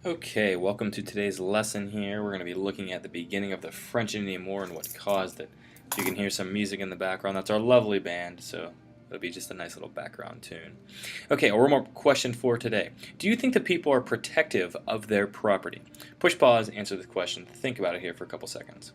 Okay, welcome to today's lesson here. We're going to be looking at the beginning of the French Indian War and what caused it. So you can hear some music in the background. That's our lovely band, so it'll be just a nice little background tune. Okay, one more question for today. Do you think that people are protective of their property? Push pause, answer this question, think about it here for a couple seconds.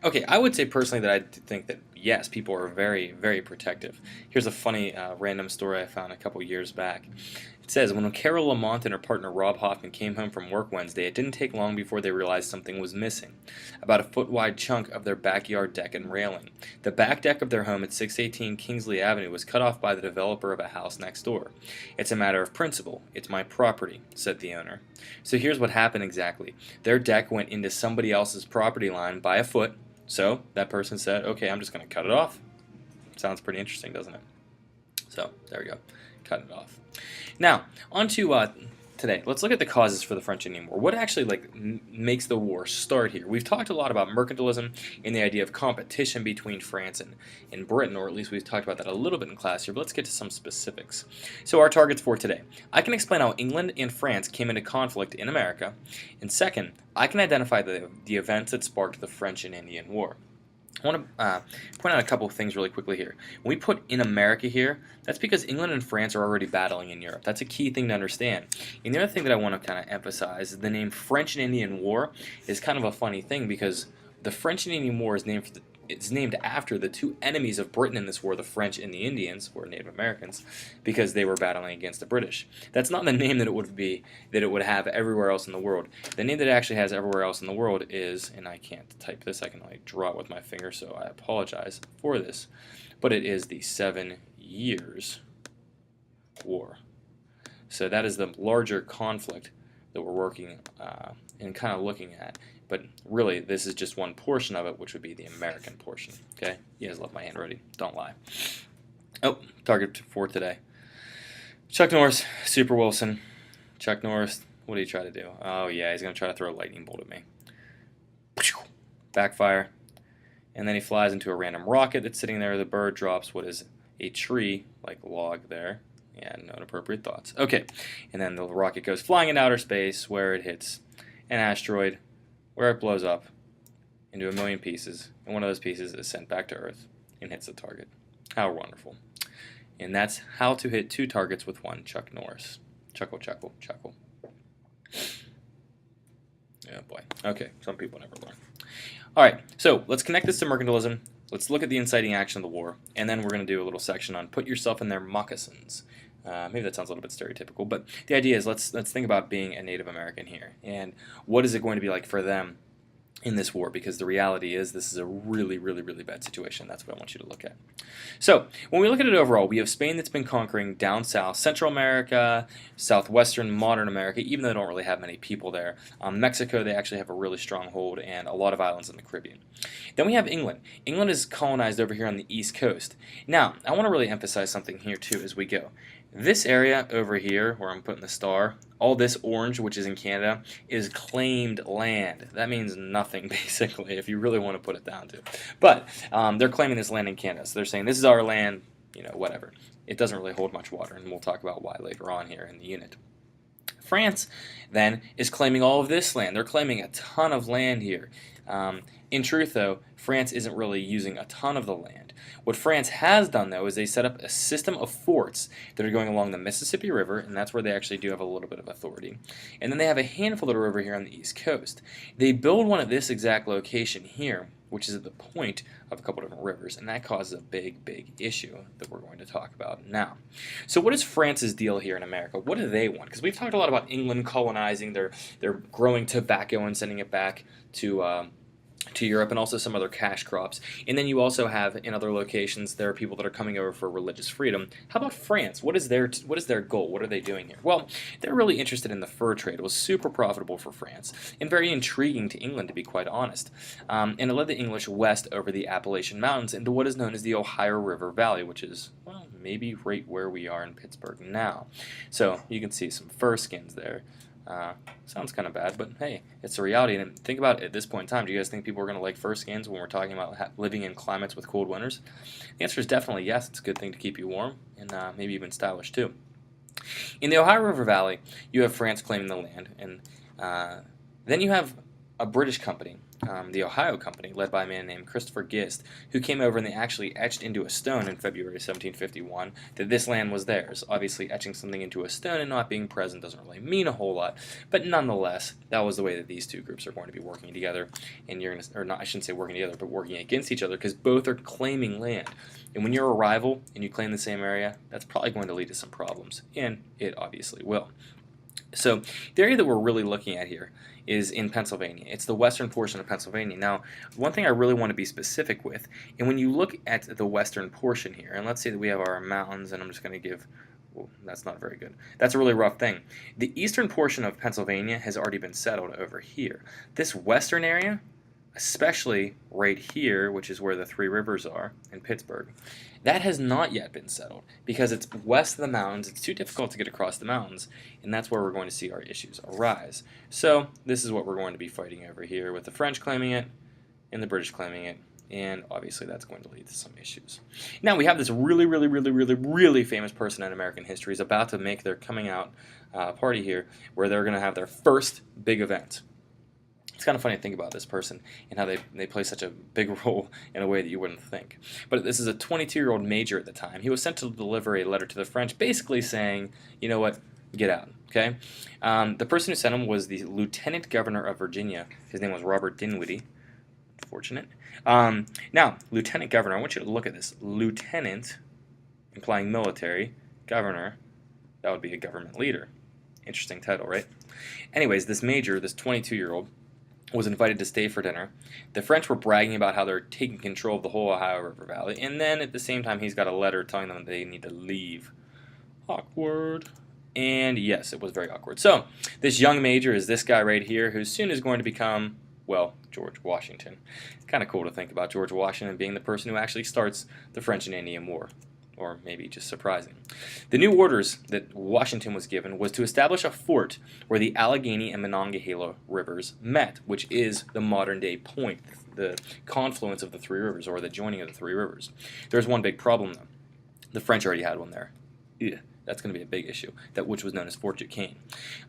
Okay, I would say personally that I think that yes, people are very, very protective. Here's a funny random story I found a couple years back. It says, when Carol Lamont and her partner Rob Hoffman came home from work Wednesday, it didn't take long before they realized something was missing. About a foot-wide chunk of their backyard deck and railing. The back deck of their home at 618 Kingsley Avenue was cut off by the developer of a house next door. It's a matter of principle. It's my property, said the owner. So here's what happened exactly. Their deck went into somebody else's property line by a foot. So that person said, okay, I'm just going to cut it off. Sounds pretty interesting, doesn't it? So there we go. Cut it off. Now, on to today. Let's look at the causes for the French Indian War. What actually makes the war start here? We've talked a lot about mercantilism and the idea of competition between France and Britain, or at least we've talked about that a little bit in class here, but let's get to some specifics. So our targets for today. I can explain how England and France came into conflict in America, and second, I can identify the events that sparked the French and Indian War. I want to point out a couple of things really quickly here. When we put in America here, that's because England and France are already battling in Europe. That's a key thing to understand. And the other thing that I want to kind of emphasize is the name French and Indian War is kind of a funny thing because the French and Indian War is named after the two enemies of Britain in this war, the French and the Indians, or Native Americans, because they were battling against the British. That's not the name that it would have everywhere else in the world. The name that it actually has everywhere else in the world is, and I can't type this, I can only draw it with my finger, so I apologize for this, but it is the 7 Years' War. So that is the larger conflict that we're working and kind of looking at. But really, this is just one portion of it, which would be the American portion. Okay? You guys love my handwriting. Don't lie. Oh, target for today. Chuck Norris, Super Wilson. Chuck Norris, what did he try to do? Oh, yeah, he's going to try to throw a lightning bolt at me. Backfire. And then he flies into a random rocket that's sitting there. The bird drops what is a tree, like log there. Yeah, no inappropriate thoughts. Okay, and then the rocket goes flying in outer space where it hits an asteroid, where it blows up into a million pieces, and one of those pieces is sent back to Earth and hits the target. How wonderful. And that's how to hit 2 targets with one Chuck Norris. Chuckle, chuckle, chuckle. Oh boy. Okay, some people never learn. Alright, so let's connect this to mercantilism. Let's look at the inciting action of the war, and then we're going to do a little section on put yourself in their moccasins. Maybe that sounds a little bit stereotypical, but the idea is let's think about being a Native American here, and what is it going to be like for them in this war, because the reality is this is a really, really, really bad situation. That's what I want you to look at. So when we look at it overall, we have Spain that's been conquering down south, Central America, southwestern modern America, even though they don't really have many people there. Mexico, they actually have a really strong hold, and a lot of islands in the Caribbean. Then we have England. England is colonized over here on the east coast. Now, I want to really emphasize something here too as we go. This area over here, where I'm putting the star, all this orange, which is in Canada, is claimed land. That means nothing, basically, if you really want to put it down to. But they're claiming this land in Canada, so they're saying this is our land, you know, whatever. It doesn't really hold much water, and we'll talk about why later on here in the unit. France, then, is claiming all of this land. They're claiming a ton of land here. In truth, though, France isn't really using a ton of the land. What France has done, though, is they set up a system of forts that are going along the Mississippi River, and that's where they actually do have a little bit of authority. And then they have a handful that are over here on the East Coast. They build one at this exact location here, which is at the point of a couple different rivers, and that causes a big, big issue that we're going to talk about now. So what is France's deal here in America? What do they want? Because we've talked a lot about England colonizing, they're growing tobacco and sending it back to Europe, and also some other cash crops. And then you also have, in other locations, there are people that are coming over for religious freedom. How about France? What is their goal? What are they doing here? Well, they're really interested in the fur trade. It was super profitable for France, and very intriguing to England, to be quite honest. And it led the English west over the Appalachian Mountains into what is known as the Ohio River Valley, which is, well, maybe right where we are in Pittsburgh now. So you can see some fur skins there. Sounds kind of bad, but hey, it's a reality. And think about it at this point in time. Do you guys think people are going to like fur skins when we're talking about living in climates with cold winters? The answer is definitely yes. It's a good thing to keep you warm and maybe even stylish too. In the Ohio River Valley, you have France claiming the land, and then you have a British company, the Ohio Company, led by a man named Christopher Gist, who came over and they actually etched into a stone in February 1751 that this land was theirs. Obviously, etching something into a stone and not being present doesn't really mean a whole lot, but nonetheless, that was the way that these two groups are going to be working together, and you're going to, or not, I shouldn't say working together, but working against each other, because both are claiming land. And when you're a rival and you claim the same area, that's probably going to lead to some problems, and it obviously will. So the area that we're really looking at here is in Pennsylvania. It's the western portion of Pennsylvania. Now, one thing I really want to be specific with, and when you look at the western portion here, and let's say that we have our mountains, and I'm just going to give, well, that's not very good. That's a really rough thing. The eastern portion of Pennsylvania has already been settled over here. This western area, especially right here, which is where the Three Rivers are in Pittsburgh, that has not yet been settled because it's west of the mountains. It's too difficult to get across the mountains, and that's where we're going to see our issues arise. So this is what we're going to be fighting over here, with the French claiming it and the British claiming it, and obviously that's going to lead to some issues. Now we have this really famous person in American history is about to make their coming out party here, where they're going to have their first big event. It's kind of funny to think about this person and how they play such a big role in a way that you wouldn't think. But this is a 22-year-old major at the time. He was sent to deliver a letter to the French basically saying, you know what, get out, okay? The person who sent him was the Lieutenant Governor of Virginia. His name was Robert Dinwiddie. Unfortunate. Now, Lieutenant Governor, I want you to look at this. Lieutenant, implying military, governor, that would be a government leader. Interesting title, right? Anyways, this major, this 22-year-old, was invited to stay for dinner. The French were bragging about how they're taking control of the whole Ohio River Valley, and then at the same time he's got a letter telling them they need to leave. Awkward. And yes, it was very awkward. So, this young major is this guy right here, who soon is going to become, well, George Washington. It's kind of cool to think about George Washington being the person who actually starts the French and Indian War. Or maybe just surprising. The new orders that Washington was given was to establish a fort where the Allegheny and Monongahela rivers met, which is the modern-day point, the confluence of the three rivers, or the joining of the three rivers. There's one big problem, though. The French already had one there. Ugh, that's going to be a big issue, which was known as Fort Duquesne.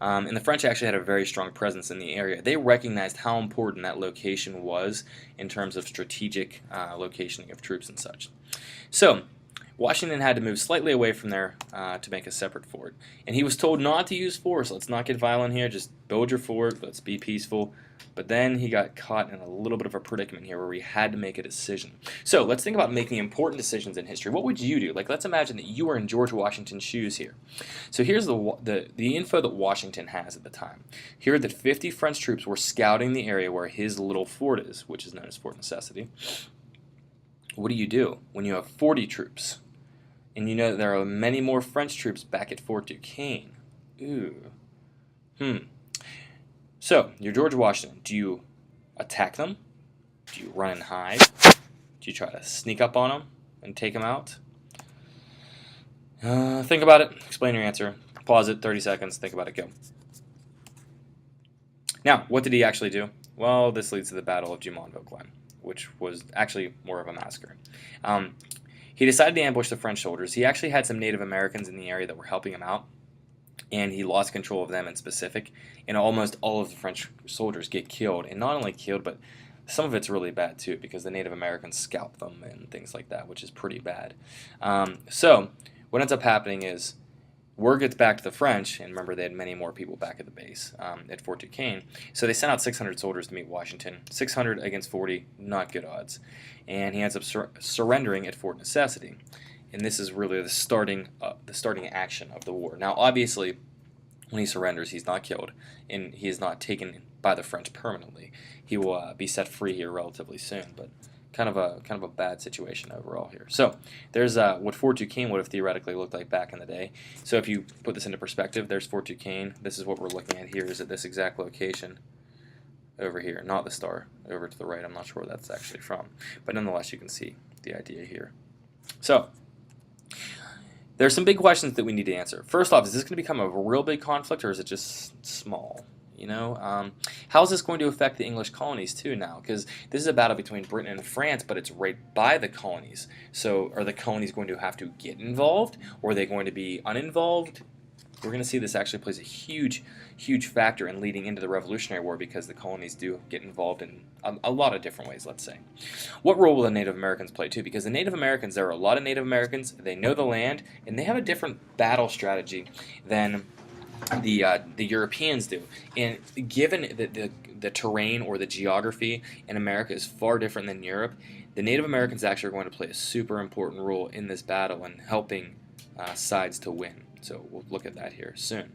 And the French actually had a very strong presence in the area. They recognized how important that location was in terms of strategic locationing of troops and such. So, Washington had to move slightly away from there to make a separate fort. And he was told not to use force. Let's not get violent here. Just build your fort. Let's be peaceful. But then he got caught in a little bit of a predicament here where he had to make a decision. So let's think about making important decisions in history. What would you do? Like, let's imagine that you were in George Washington's shoes here. So here's the info that Washington has at the time. Here that 50 French troops were scouting the area where his little fort is, which is known as Fort Necessity. What do you do when you have 40 troops? And you know that there are many more French troops back at Fort Duquesne. So, you're George Washington. Do you attack them? Do you run and hide? Do you try to sneak up on them and take them out? Think about it. Explain your answer. Pause it, 30 seconds. Think about it. Go. Now, what did he actually do? Well, this leads to the Battle of Jumonville Glen, which was actually more of a massacre. He decided to ambush the French soldiers. He actually had some Native Americans in the area that were helping him out, and he lost control of them in specific, and almost all of the French soldiers get killed, and not only killed, but some of it's really bad too, because the Native Americans scalp them and things like that, which is pretty bad. So what ends up happening is word gets back to the French, and remember they had many more people back at the base at Fort Duquesne, so they sent out 600 soldiers to meet Washington. 600 against 40, not good odds. And he ends up surrendering at Fort Necessity. And this is really the starting action of the war. Now, obviously, when he surrenders, he's not killed, and he is not taken by the French permanently. He will be set free here relatively soon, but kind of a bad situation overall here. So there's what Fort Duquesne would have theoretically looked like back in the day. So if you put this into perspective, there's Fort Duquesne. This is what we're looking at here, is at this exact location over here, not the star over to the right. I'm not sure where that's actually from, but nonetheless, you can see the idea here. So there's some big questions that we need to answer. First off, is this going to become a real big conflict, or is it just small? You know, how is this going to affect the English colonies too now? Because this is a battle between Britain and France, but it's right by the colonies. So are the colonies going to have to get involved, or are they going to be uninvolved? we're going to see this actually plays a huge factor in leading into the Revolutionary War, because the colonies do get involved in a lot of different ways, let's say. What role will the Native Americans play too? Because the Native Americans, there are a lot of Native Americans, they know the land, and they have a different battle strategy than the Europeans do. And given the terrain or the geography in America is far different than Europe, the Native Americans actually are going to play a super important role in this battle and helping sides to win. So we'll look at that here soon.